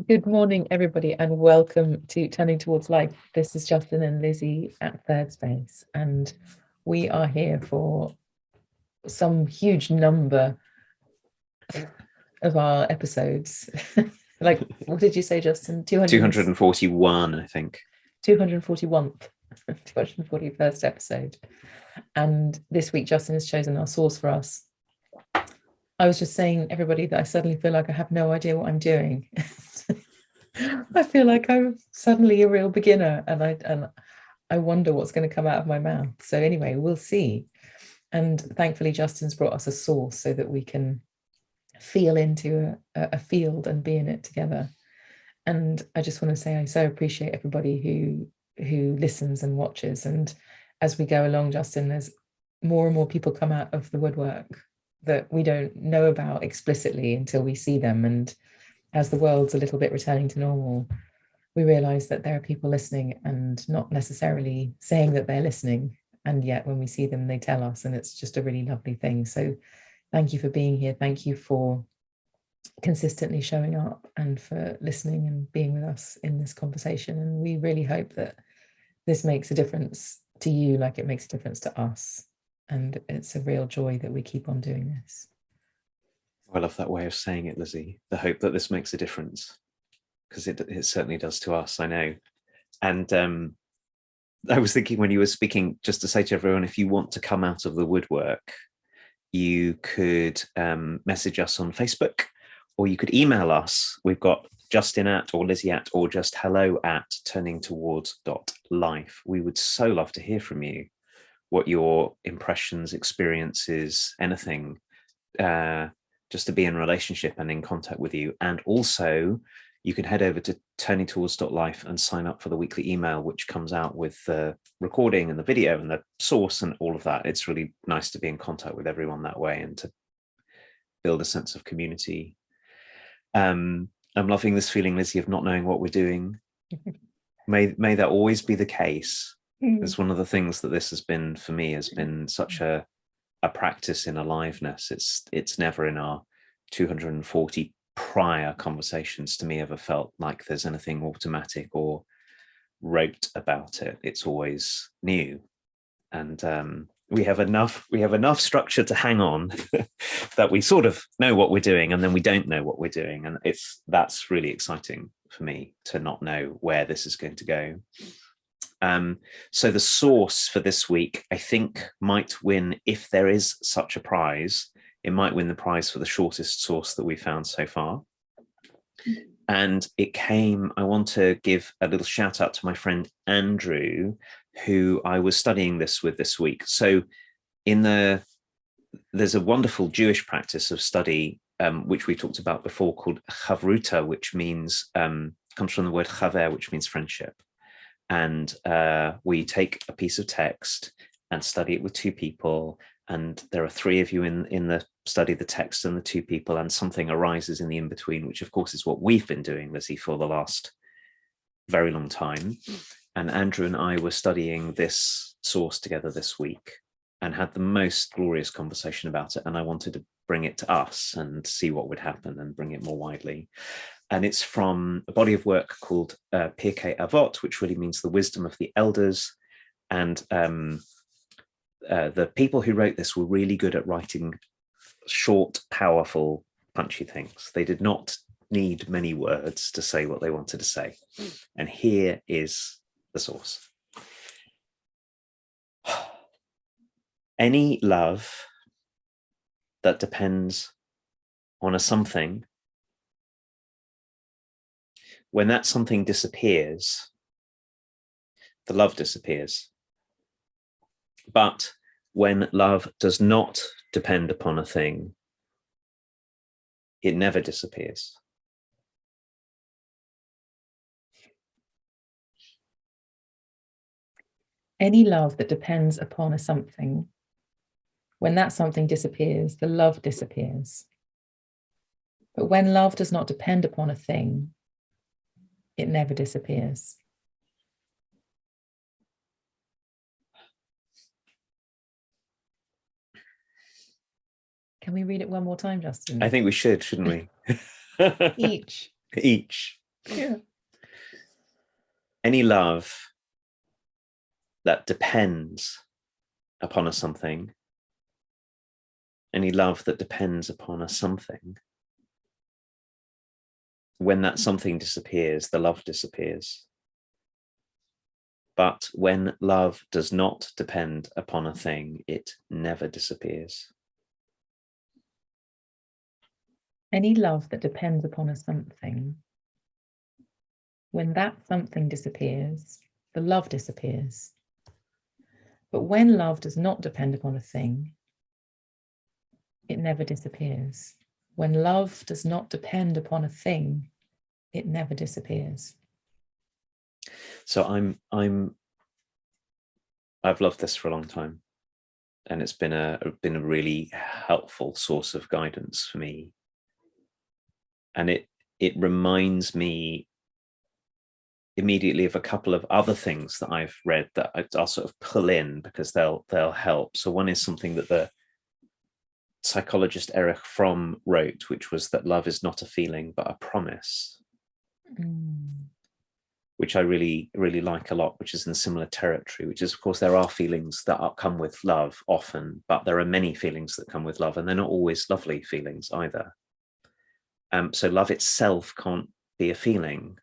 Good morning, everybody, and welcome to Turning Towards Life. This is Justin and Lizzie at Thirdspace, and we are here for some huge number of our episodes. Like, what did you say, Justin? 241, I think. 241th, 241st episode. And this week, Justin has chosen our source for us. I was just saying, everybody, that I suddenly feel like I have no idea what I'm doing. I feel like I'm suddenly a real beginner, and I wonder what's going to come out of my mouth. So anyway, we'll see. And thankfully, Justin's brought us a source so that we can feel into a field and be in it together. And I just want to say I so appreciate everybody who listens and watches. And as we go along, Justin, there's more and more people come out of the woodwork that we don't know about explicitly until we see them. And as the world's a little bit returning to normal, we realize that there are people listening and not necessarily saying that they're listening. And yet when we see them, they tell us, and it's just a really lovely thing. So thank you for being here. Thank you for consistently showing up and for listening and being with us in this conversation. And we really hope that this makes a difference to you like it makes a difference to us. And it's a real joy that we keep on doing this. I love that way of saying it, Lizzie. The hope that this makes a difference, because it certainly does to us, I know. And I was thinking when you were speaking, just to say to everyone, if you want to come out of the woodwork, you could message us on Facebook, or you could email us. We've got Justin at, or Lizzie at, or just hello at turningtowards.life. We would so love to hear from you, what your impressions, experiences, anything, just to be in relationship and in contact with you. And also you can head over to turningtowards.life and sign up for the weekly email, which comes out with the recording and the video and the source and all of that. It's really nice to be in contact with everyone that way and to build a sense of community. I'm loving this feeling, Lizzie, of not knowing what we're doing. May that always be the case. It's one of the things that this has been for me, has been such a practice in aliveness. It's never in our 240 prior conversations to me ever felt like there's anything automatic or rote about it. It's always new, and we have enough structure to hang on that we sort of know what we're doing, and then we don't know what we're doing, and that's really exciting for me to not know where this is going to go. So the source for this week, I think, might win, if there is such a prize, it might win the prize for the shortest source that we found so far. And I want to give a little shout out to my friend Andrew, who I was studying this with this week. So there's a wonderful Jewish practice of study, which we talked about before, called chavruta, which means, comes from the word chaver, which means friendship. And we take a piece of text and study it with two people, and there are three of you in the study the text and the two people, and something arises in the in-between, which of course is what we've been doing, Lizzie, for the last very long time. And Andrew and I were studying this source together this week and had the most glorious conversation about it, and I wanted to bring it to us and see what would happen and bring it more widely. And it's from a body of work called Pirkei Avot, which really means the wisdom of the elders. And the people who wrote this were really good at writing short, powerful, punchy things. They did not need many words to say what they wanted to say. And here is the source. Any love that depends on a something, when that something disappears, the love disappears. But when love does not depend upon a thing, it never disappears. Any love that depends upon a something, when that something disappears, the love disappears. But when love does not depend upon a thing, it never disappears. Can we read it one more time, Justin? I think we should, shouldn't we? Each. Each. Yeah. Any love that depends upon a something, any love that depends upon a something, when that something disappears, the love disappears. But when love does not depend upon a thing, it never disappears. Any love that depends upon a something, when that something disappears, the love disappears. But when love does not depend upon a thing, it never disappears. When love does not depend upon a thing, it never disappears. So I've loved this for a long time, and it's been a really helpful source of guidance for me. And it reminds me immediately of a couple of other things that I've read that I'll sort of pull in because they'll help. So one is something that the psychologist Erich Fromm wrote, which was that love is not a feeling but a promise, which I really, really like a lot, which is in similar territory, which is, of course, there are feelings that come with love often, but there are many feelings that come with love, and they're not always lovely feelings either. So love itself can't be a feeling,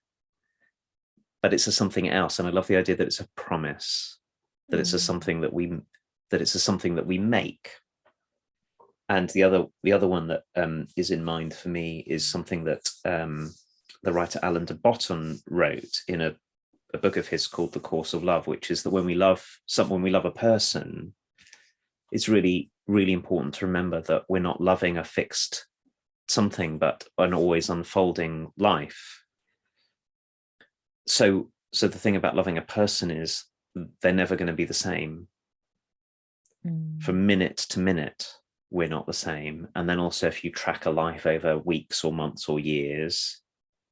but it's a something else. And I love the idea that it's a promise, that it's a something that we make. And the other one that is in mind for me is something that the writer Alan de Botton wrote in a book of his called The Course of Love, which is that when we love a person, it's really, really important to remember that we're not loving a fixed something, but an always unfolding life. So the thing about loving a person is they're never going to be the same. From minute to minute, we're not the same. And then also, if you track a life over weeks or months or years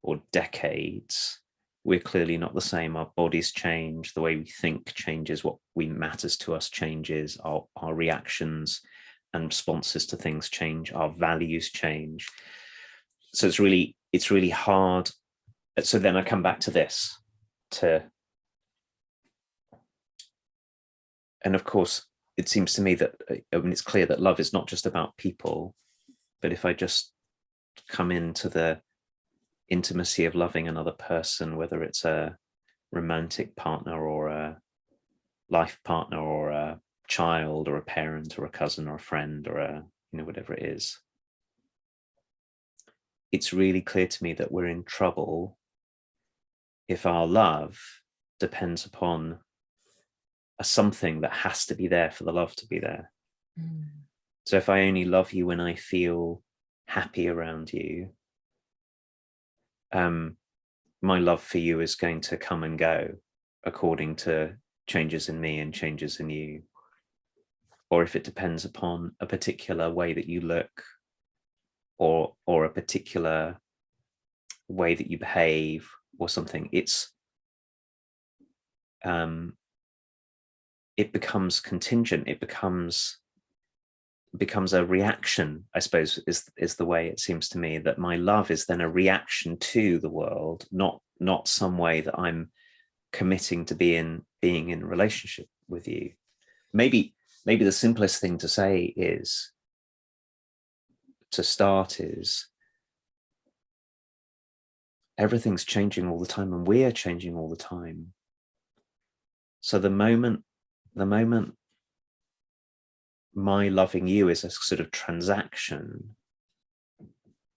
or decades, we're clearly not the same. Our bodies change, the way we think changes, what matters to us changes, our reactions and responses to things change, our values change. So it's really hard. So then I come back to this, and of course, it seems to me that it's clear that love is not just about people, but if I just come into the intimacy of loving another person, whether it's a romantic partner or a life partner or a child or a parent or a cousin or a friend or a whatever it is, it's really clear to me that we're in trouble if our love depends upon a something that has to be there for the love to be there. So if I only love you when I feel happy around you, my love for you is going to come and go according to changes in me and changes in you. Or if it depends upon a particular way that you look or a particular way that you behave or something, it becomes contingent. It becomes a reaction, I suppose, is the way it seems to me, that my love is then a reaction to the world, not some way that I'm committing to being in relationship with you. Maybe the simplest thing to say is everything's changing all the time and we're changing all the time. So the moment my loving you is a sort of transaction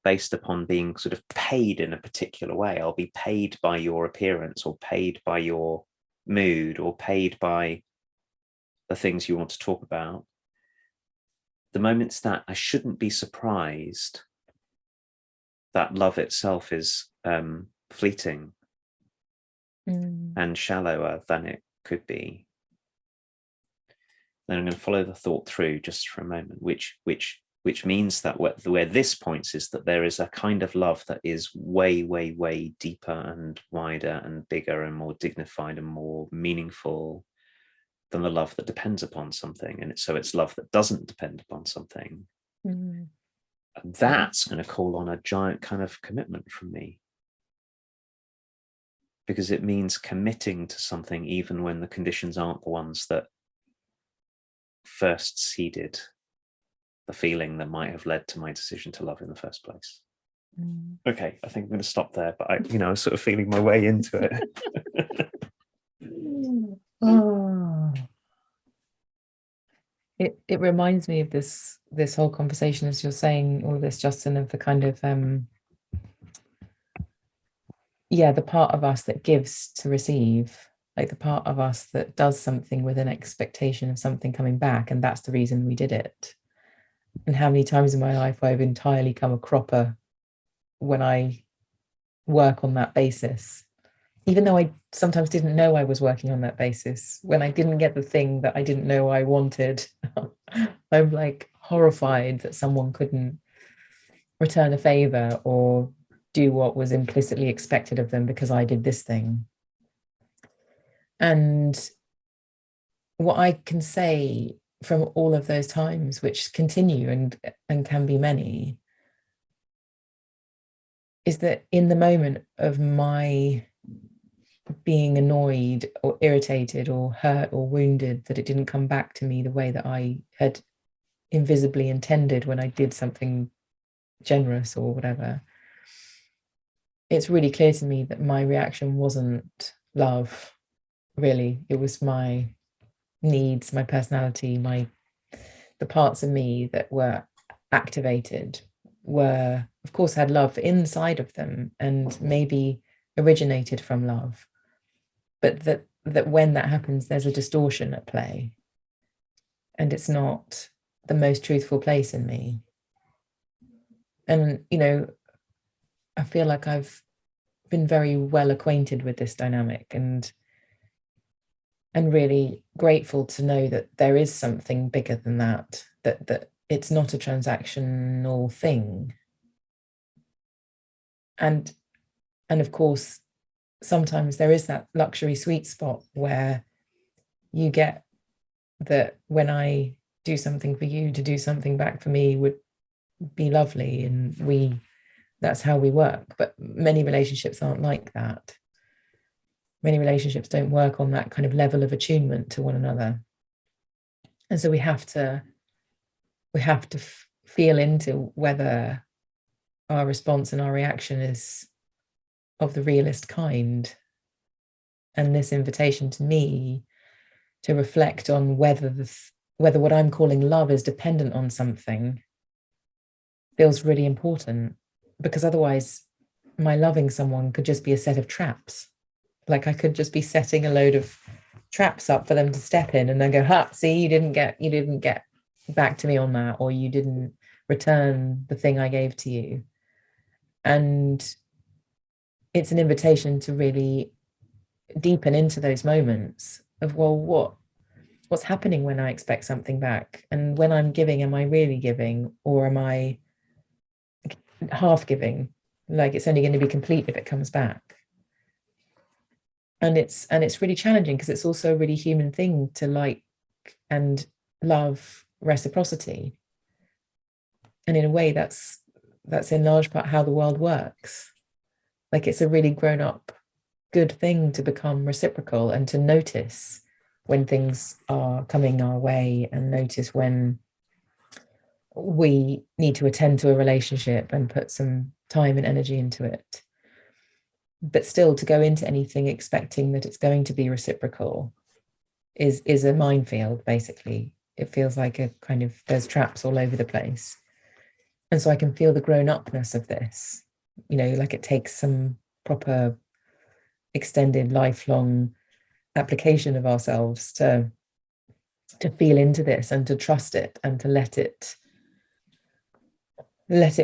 based upon being sort of paid in a particular way, I'll be paid by your appearance or paid by your mood or paid by the things you want to talk about. The moment's that, I shouldn't be surprised that love itself is fleeting and shallower than it could be. Then I'm going to follow the thought through just for a moment, which means that where this points is that there is a kind of love that is way, way, way deeper and wider and bigger and more dignified and more meaningful than the love that depends upon something. And so it's love that doesn't depend upon something. And that's going to call on a giant kind of commitment from me. because it means committing to something even when the conditions aren't the ones that first seeded the feeling that might have led to my decision to love in the first place. Okay, I think I'm going to stop there, but I was sort of feeling my way into it. Oh. It reminds me of this whole conversation, as you're saying all this, Justin, of the kind of the part of us that gives to receive, like the part of us that does something with an expectation of something coming back, and that's the reason we did it. And how many times in my life I've entirely come a cropper when I work on that basis, even though I sometimes didn't know I was working on that basis. When I didn't get the thing that I didn't know I wanted, I'm like horrified that someone couldn't return a favor or do what was implicitly expected of them because I did this thing. And what I can say from all of those times, which continue and can be many, is that in the moment of my being annoyed or irritated or hurt or wounded that it didn't come back to me the way that I had invisibly intended when I did something generous or whatever, it's really clear to me that my reaction wasn't love, really. It was my needs, my personality, the parts of me that were activated were, of course, had love inside of them and maybe originated from love, but that when that happens, there's a distortion at play, and it's not the most truthful place in me. And I feel like I've been very well acquainted with this dynamic, and really grateful to know that there is something bigger than that it's not a transactional thing. And of course, sometimes there is that luxury sweet spot where you get that when I do something for you, to do something back for me would be lovely, and that's how we work. But many relationships aren't like that. Many relationships don't work on that kind of level of attunement to one another. And so we have to feel into whether our response and our reaction is of the realist kind. And this invitation to me to reflect on whether what I'm calling love is dependent on something feels really important, because otherwise my loving someone could just be a set of traps. Like I could just be setting a load of traps up for them to step in and then go, ha, see, you didn't get back to me on that, or you didn't return the thing I gave to you. And it's an invitation to really deepen into those moments of, well, what's happening when I expect something back? And when I'm giving, am I really giving, or am I half giving? Like it's only going to be complete if it comes back. And it's really challenging, because it's also a really human thing to like and love reciprocity. And in a way, that's in large part how the world works. Like it's a really grown up good thing to become reciprocal and to notice when things are coming our way, and notice when we need to attend to a relationship and put some time and energy into it. But still, to go into anything expecting that it's going to be reciprocal is a minefield, basically. It feels like a kind of, there's traps all over the place. And so I can feel the grown-upness of this, like it takes some proper extended lifelong application of ourselves to feel into this and to trust it and to let it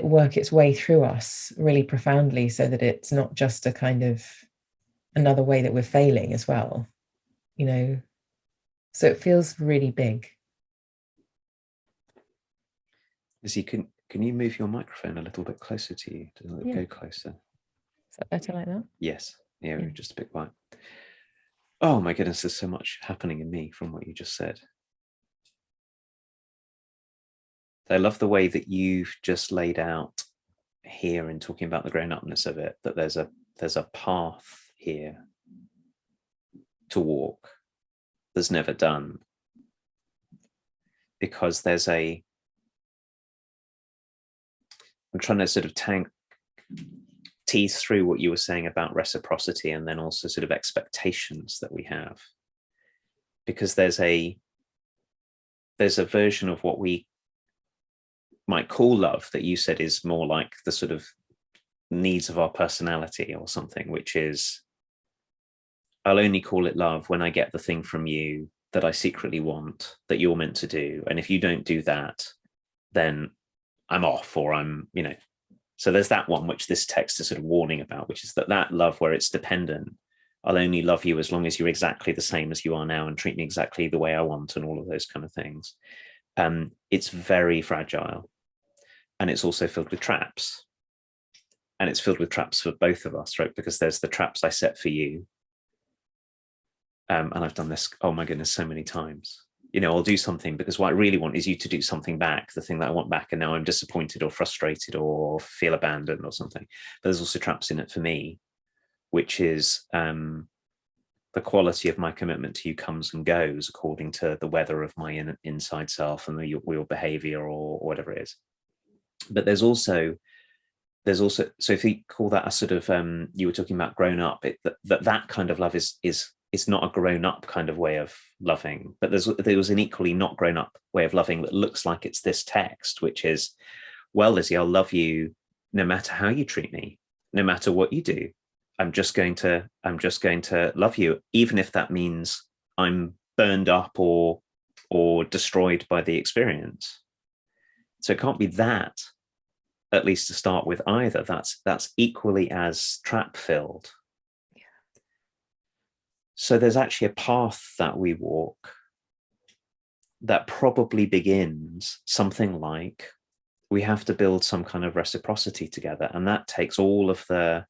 work its way through us really profoundly, so that it's not just a kind of another way that we're failing as well, so it feels really big. Lizzie, can you move your microphone a little bit closer to you? Does it go closer? Is that better like that? Yes. Yeah, just a bit quiet. Oh my goodness, there's so much happening in me from what you just said. I love the way that you've just laid out here in talking about the grown-upness of it, that there's a path here to walk that's never done, because I'm trying to sort of tease through what you were saying about reciprocity, and then also sort of expectations that we have, because there's a version of what we might call love that you said is more like the sort of needs of our personality or something, which is, I'll only call it love when I get the thing from you that I secretly want, that you're meant to do. And if you don't do that, then I'm off, or I'm, so there's that one, which this text is sort of warning about, which is that love where it's dependent. I'll only love you as long as you're exactly the same as you are now and treat me exactly the way I want, and all of those kind of things. It's very fragile. And it's also filled with traps. And it's filled with traps for both of us, right? Because there's the traps I set for you. And I've done this, oh my goodness, so many times. I'll do something because what I really want is you to do something back, the thing that I want back. And now I'm disappointed or frustrated or feel abandoned or something. But there's also traps in it for me, which is the quality of my commitment to you comes and goes according to the weather of my inside self and your behavior or whatever it is. But there's also, so if you call that a sort of, you were talking about grown up, that kind of love is not a grown up kind of way of loving, but there was an equally not grown up way of loving that looks like it's this text, which is, well, Lizzie, I'll love you no matter how you treat me, no matter what you do. I'm just going to love you, even if that means I'm burned up or destroyed by the experience. So it can't be that, at least to start with, either. That's equally as trap filled. Yeah. So there's actually a path that we walk that probably begins something like, we have to build some kind of reciprocity together. And that takes all of the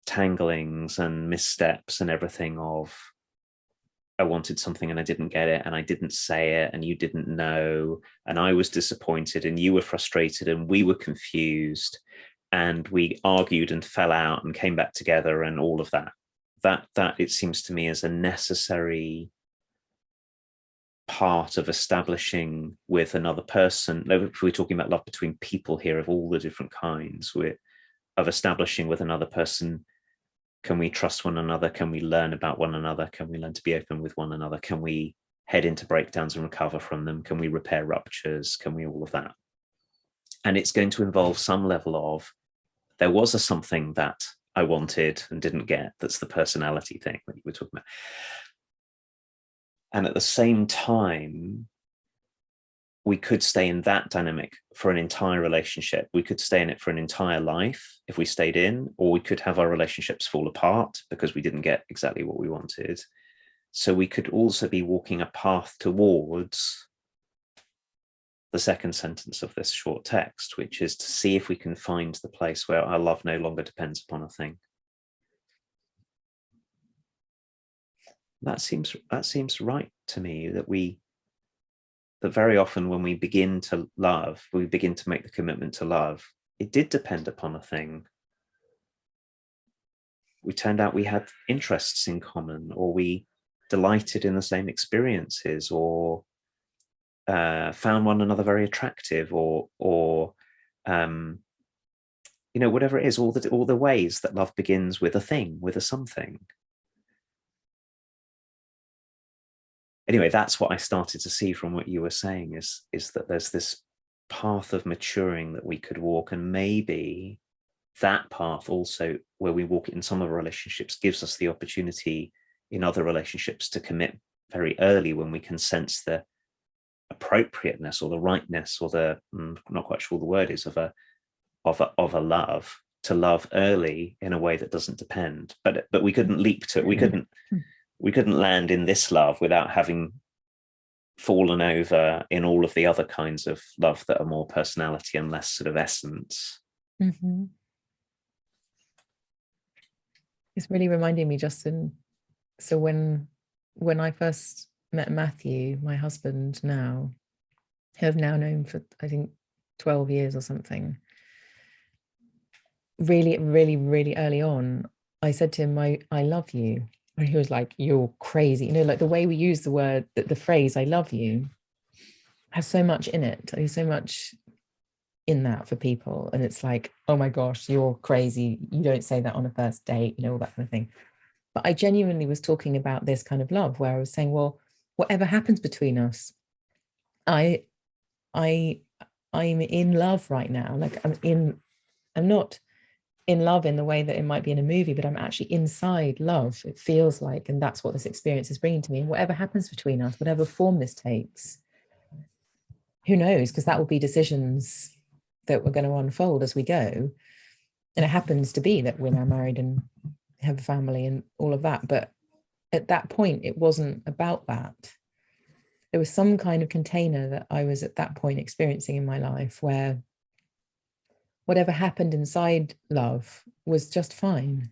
tanglings and missteps and everything of, I wanted something and I didn't get it, and I didn't say it, and you didn't know, and I was disappointed, and you were frustrated, and we were confused, and we argued and fell out and came back together, and all of that. That it seems to me is a necessary part of establishing with another person. If we're talking about love between people here of all the different kinds, of establishing with another person, can we trust one another? Can we learn about one another? Can we learn to be open with one another? Can we head into breakdowns and recover from them? Can we repair ruptures? Can we all of that? And it's going to involve some level of, there was a something that I wanted and didn't get. That's the personality thing that you were talking about. And at the same time, we could stay in that dynamic for an entire relationship. We could stay in it for an entire life if we stayed in, or we could have our relationships fall apart because we didn't get exactly what we wanted. So we could also be walking a path towards the second sentence of this short text, which is to see if we can find the place where our love no longer depends upon a thing. That seems right to me, that very often when we begin to love, we begin to make the commitment to love, it did depend upon a thing. We turned out we had interests in common, or we delighted in the same experiences, or found one another very attractive, or whatever it is, all the ways that love begins with a thing, with a something. Anyway, that's what I started to see from what you were saying, is that there's this path of maturing that we could walk, and maybe that path also, where we walk it in some of our relationships, gives us the opportunity in other relationships to commit very early, when we can sense the appropriateness or the rightness, or the not quite sure what the word is, of a love, to love early in a way that doesn't depend. But we couldn't leap to it. We couldn't land in this love without having fallen over in all of the other kinds of love that are more personality and less sort of essence. Mm-hmm. It's really reminding me, Justin. So when I first met Matthew, my husband now, who I've now known for, I think, 12 years or something, really, really, really early on, I said to him, I love you. And he was like, you're crazy. You know, like the way we use the word, the phrase, I love you, has so much in it. There's so much in that for people. And it's like, oh my gosh, you're crazy. You don't say that on a first date, you know, all that kind of thing. But I genuinely was talking about this kind of love where I was saying, well, whatever happens between us, I I I'm in love right now. Like I'm not in love in the way that it might be in a movie, but I'm actually inside love. It feels like, and that's what this experience is bringing to me. And whatever happens between us, whatever form this takes, who knows? Because that will be decisions that we're going to unfold as we go. And it happens to be that we're now married and have a family and all of that. But at that point, it wasn't about that. There was some kind of container that I was at that point experiencing in my life where whatever happened inside love was just fine,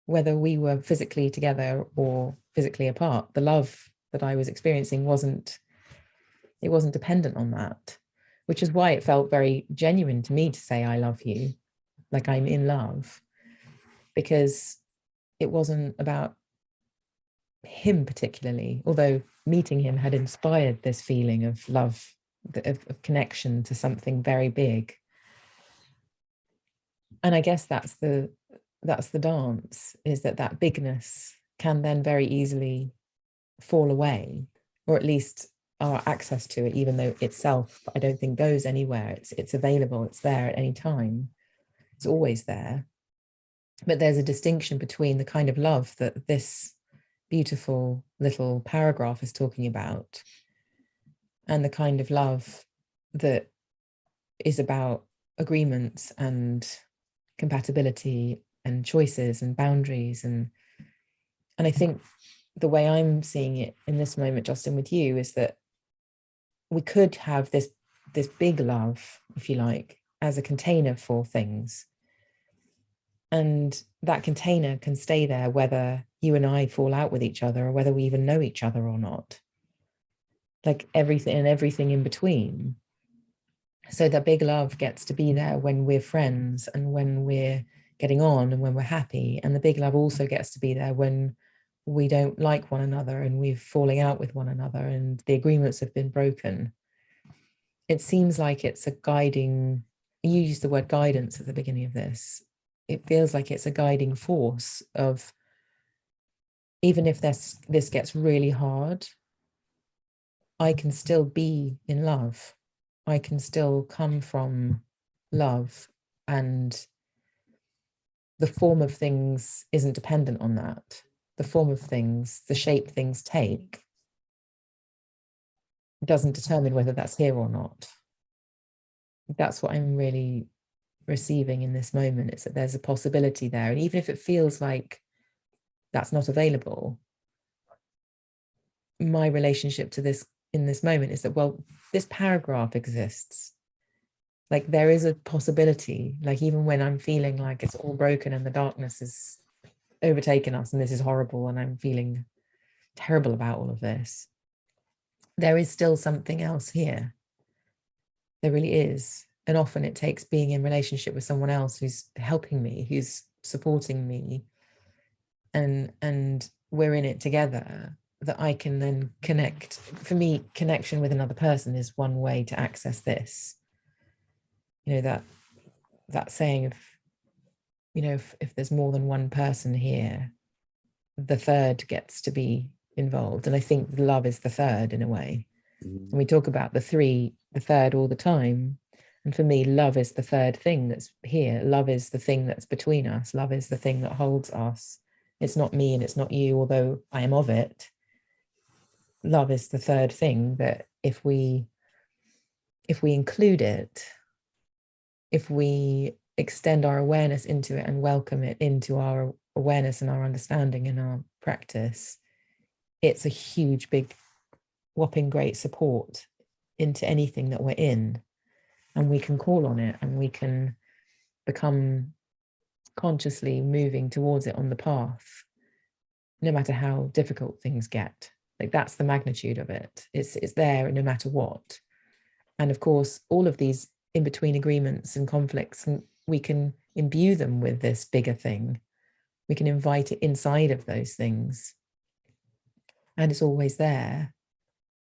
whether we were physically together or physically apart. The love that I was experiencing wasn't dependent on that, which is why it felt very genuine to me to say, I love you, like I'm in love, because it wasn't about him particularly, although meeting him had inspired this feeling of love, of connection to something very big. And I guess that's the dance, is that bigness can then very easily fall away, or at least our access to it, even though itself I don't think goes anywhere. It's available, it's there at any time, it's always there. But there's a distinction between the kind of love that this beautiful little paragraph is talking about and the kind of love that is about agreements and compatibility and choices and boundaries. And I think the way I'm seeing it in this moment, Justin, with you, is that we could have this big love, if you like, as a container for things. And that container can stay there whether you and I fall out with each other or whether we even know each other or not. Like everything in between. So that big love gets to be there when we're friends and when we're getting on and when we're happy. And the big love also gets to be there when we don't like one another and we're falling out with one another and the agreements have been broken. It seems like it's a guiding, you used the word guidance at the beginning of this. It feels like it's a guiding force of, even if this gets really hard, I can still be in love. I can still come from love, and the form of things isn't dependent on that. The form of things, the shape things take, doesn't determine whether that's here or not. That's what I'm really receiving in this moment, is that there's a possibility there. And even if it feels like that's not available, my relationship to this in this moment is that, well, this paragraph exists. Like there is a possibility, like even when I'm feeling like it's all broken and the darkness is overtaken us and this is horrible and I'm feeling terrible about all of this, there is still something else here. There really is. And often it takes being in relationship with someone else who's helping me, who's supporting me, and we're in it together, that I can then connect. For me, connection with another person is one way to access this. You know, that saying of, you know, if there's more than one person here, the third gets to be involved. And I think love is the third in a way. And we talk about the third all the time. And for me, love is the third thing that's here. Love is the thing that's between us. Love is the thing that holds us. It's not me and it's not you, although I am of it. Love is the third thing that if we include it, if we extend our awareness into it and welcome it into our awareness and our understanding and our practice, it's a huge, big, whopping great support into anything that we're in. And we can call on it and we can become consciously moving towards it on the path, no matter how difficult things get. Like that's the magnitude of it. It's there no matter what. And of course, all of these in between agreements and conflicts, and we can imbue them with this bigger thing. We can invite it inside of those things. and it's always there,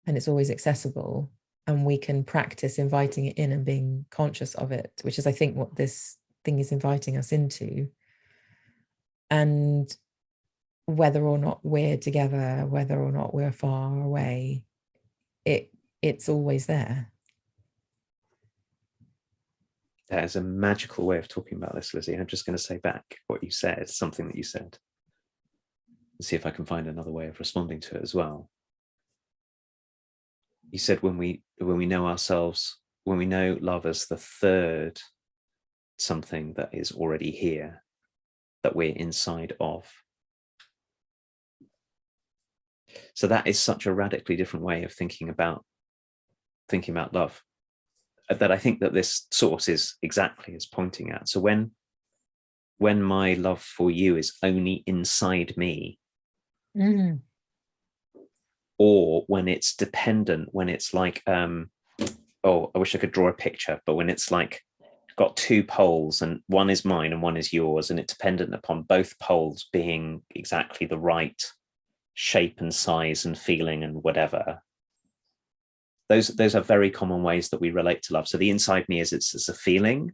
and it's always accessible, and we can practice inviting it in and being conscious of it, which is, I think, what this thing is inviting us into. And whether or not we're together, whether or not we're far away, it's always there. That is a magical way of talking about this, Lizzie. I'm just going to say back what you said, something that you said, and see if I can find another way of responding to it as well. You said when we know ourselves, when we know love as the third something that is already here, that we're inside of. So that is such a radically different way of thinking about love, that I think that this source is exactly as pointing at. So when my love for you is only inside me, or when it's dependent, when it's like, oh, I wish I could draw a picture, but when it's like got two poles and one is mine and one is yours, and it's dependent upon both poles being exactly the right shape and size and feeling and whatever. Those are very common ways that we relate to love. So the inside me is it's a feeling,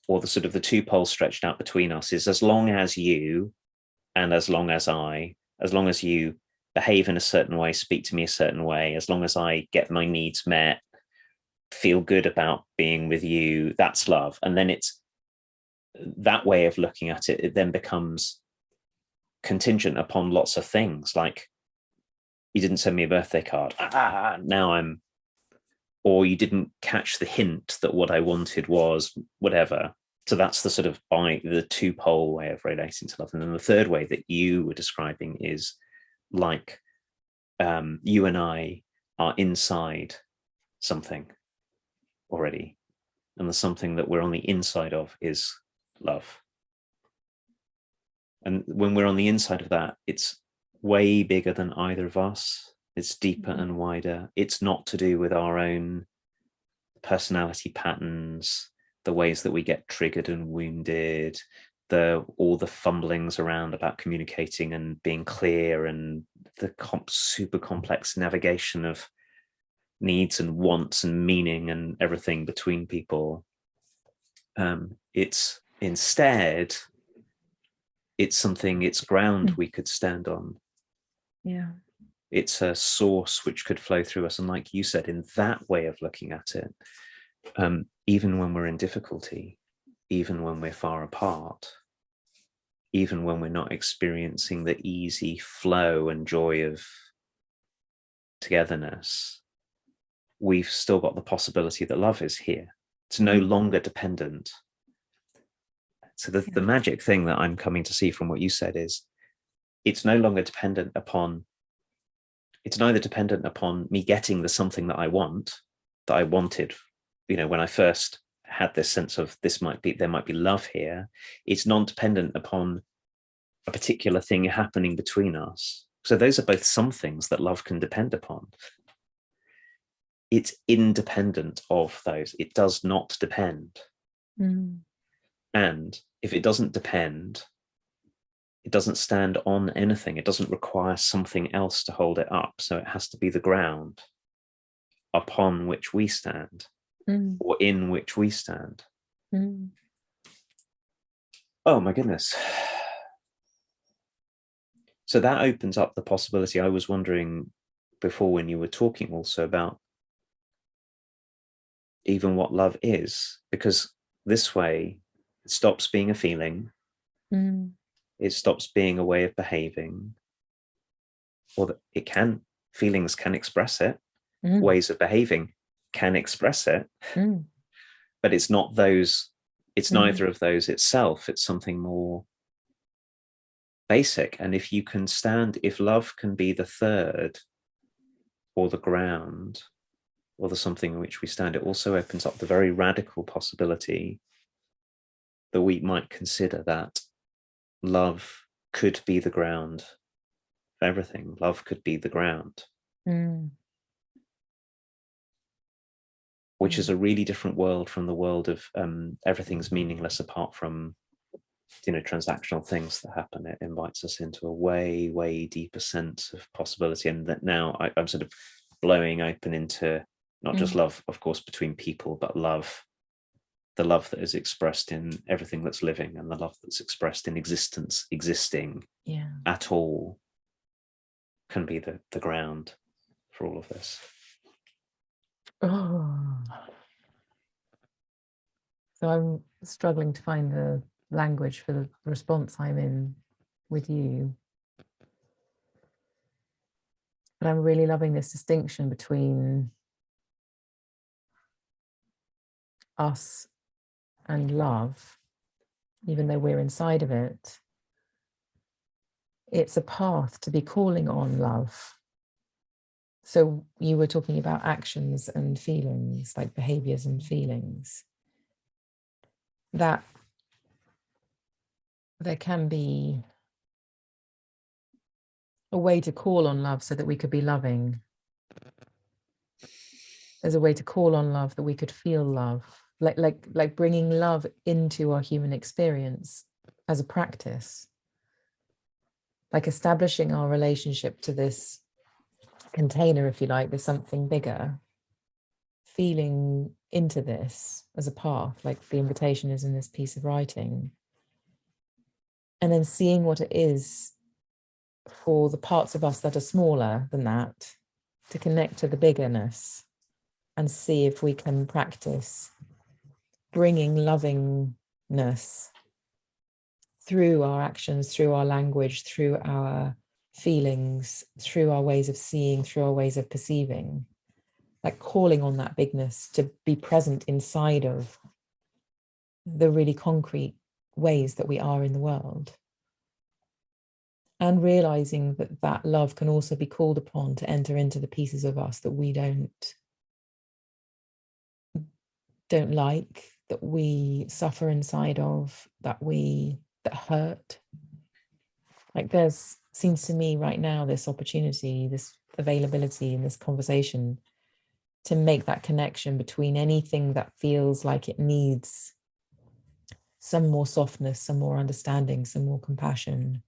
or the sort of the two poles stretched out between us is as long as you and as long as I, as long as you behave in a certain way, speak to me a certain way, as long as I get my needs met, feel good about being with you, that's love. And then it's that way of looking at it, it then becomes contingent upon lots of things, like you didn't send me a birthday card, now I'm, or you didn't catch the hint that what I wanted was whatever. So that's the sort of the two pole way of relating to love. And then the third way that you were describing is like you and I are inside something already, and the something that we're on the inside of is love. And when we're on the inside of that, it's way bigger than either of us. It's deeper and wider. It's not to do with our own personality patterns, the ways that we get triggered and wounded, all the fumblings around about communicating and being clear, and the super complex navigation of needs and wants and meaning and everything between people. It's instead, it's something, it's ground we could stand on. Yeah. It's a source which could flow through us. And like you said, in that way of looking at it, even when we're in difficulty, even when we're far apart, even when we're not experiencing the easy flow and joy of togetherness, we've still got the possibility that love is here. It's no longer dependent. So the magic thing that I'm coming to see from what you said is it's no longer dependent upon, it's neither dependent upon me getting the something that I want, that I wanted, when I first had this sense of there might be love here. It's non-dependent upon a particular thing happening between us. So those are both some things that love can depend upon. It's independent of those. It does not depend. And if it doesn't depend, it doesn't stand on anything. It doesn't require something else to hold it up. So it has to be the ground upon which we stand, or in which we stand. Oh my goodness. So that opens up the possibility. I was wondering before when you were talking also about even what love is, because this way it stops being a feeling. It stops being a way of behaving, or that feelings can express it, ways of behaving can express it, but it's not those, it's neither of those itself. It's something more basic. And if love can be the third, or the ground, or the something in which we stand, it also opens up the very radical possibility that we might consider that love could be the ground of everything. Love could be the ground, which is a really different world from the world of everything's meaningless apart from transactional things that happen. It invites us into a way deeper sense of possibility, and that now I'm sort of blowing open into not just love, of course, between people, but love, the love that is expressed in everything that's living, and the love that's expressed in existing at all, can be the ground for all of this. So I'm struggling to find the language for the response I'm in with you. But I'm really loving this distinction between us and love, even though we're inside of it. It's a path to be calling on love. So you were talking about actions and feelings, like behaviors and feelings, that there can be a way to call on love so that we could be loving. There's a way to call on love that we could feel love, like bringing love into our human experience as a practice, like establishing our relationship to this container, if you like, there's something bigger, feeling into this as a path, like the invitation is in this piece of writing, and then seeing what it is for the parts of us that are smaller than that to connect to the biggerness, and see if we can practice bringing lovingness through our actions, through our language, through our feelings, through our ways of seeing, through our ways of perceiving, like calling on that bigness to be present inside of the really concrete ways that we are in the world. And realizing that that love can also be called upon to enter into the pieces of us that we don't like, that we suffer inside of, that hurt. Like seems to me right now, this opportunity, this availability in this conversation to make that connection between anything that feels like it needs some more softness, some more understanding, some more compassion,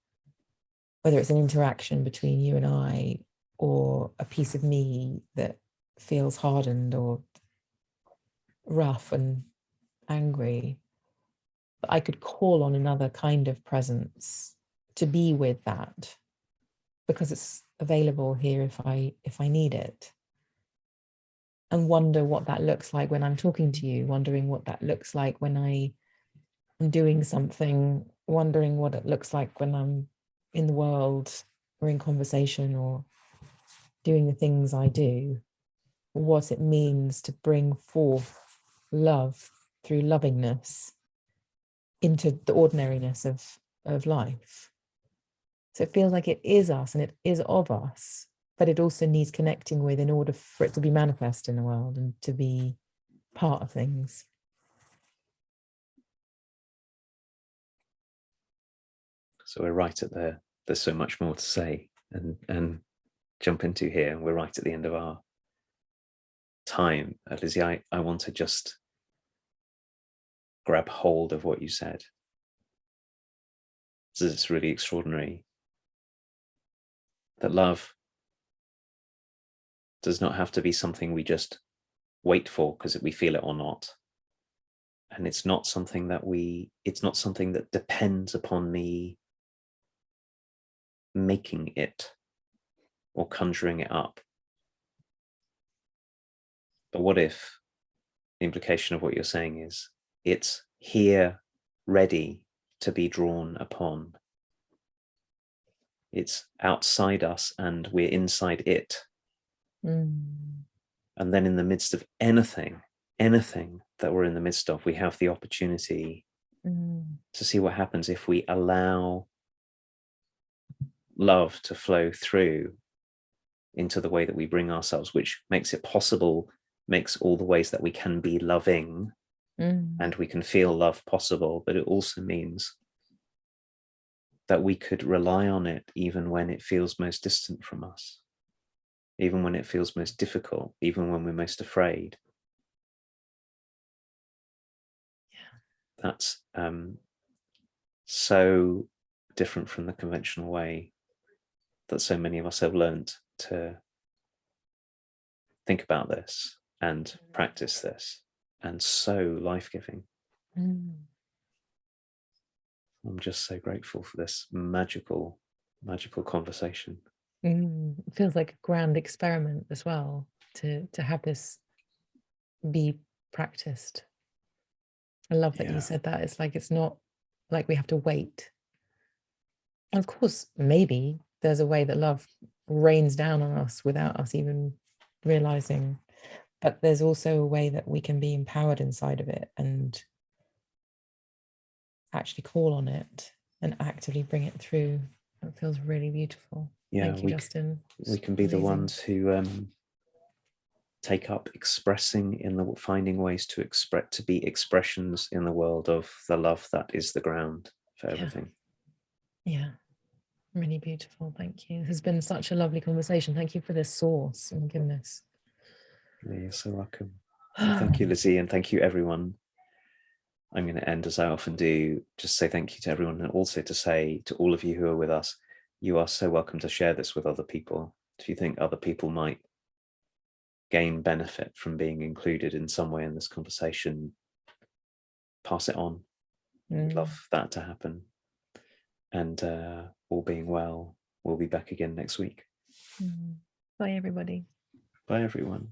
whether it's an interaction between you and I, or a piece of me that feels hardened or rough and angry. But I could call on another kind of presence to be with that, because it's available here if I need it. And wonder what that looks like when I'm talking to you, wondering what that looks like when I am doing something, wondering what it looks like when I'm in the world or in conversation or doing the things I do, what it means to bring forth love through lovingness into the ordinariness of life. So it feels like it is us and it is of us, but it also needs connecting with in order for it to be manifest in the world and to be part of things. So we're right at there's so much more to say and jump into here. We're right at the end of our time. Lizzie, I want to just grab hold of what you said. It's really extraordinary that love does not have to be something we just wait for because we feel it or not. And it's not something that depends upon me making it or conjuring it up. But what if the implication of what you're saying is it's here, ready to be drawn upon? It's outside us and we're inside it. And then in the midst of anything that we're in the midst of, we have the opportunity to see what happens if we allow love to flow through into the way that we bring ourselves, which makes it possible, makes all the ways that we can be loving and we can feel love possible. But it also means that we could rely on it even when it feels most distant from us, even when it feels most difficult, even when we're most afraid. That's so different from the conventional way that so many of us have learned to think about this and practice this, and so life-giving. I'm just so grateful for this magical conversation. It feels like a grand experiment as well to have this be practiced. I love that you said that. It's like, it's not like we have to wait. And of course, maybe there's a way that love rains down on us without us even realizing, but there's also a way that we can be empowered inside of it and actually call on it and actively bring it through. It feels really beautiful. Thank you, Justin. We can be the ones who take up expressing in the finding ways to express, to be expressions in the world of the love that is the ground for everything. Yeah, really beautiful. Thank you. It has been such a lovely conversation. Thank you for this source. Oh my goodness. You're so welcome. Thank you, Lizzie, and thank you, everyone. I'm going to end, as I often do, just say thank you to everyone, and also to say to all of you who are with us, you are so welcome to share this with other people. If you think other people might gain benefit from being included in some way in this conversation, pass it on. We'd love that to happen. And all being well, we'll be back again next week. Bye, everybody. Bye, everyone.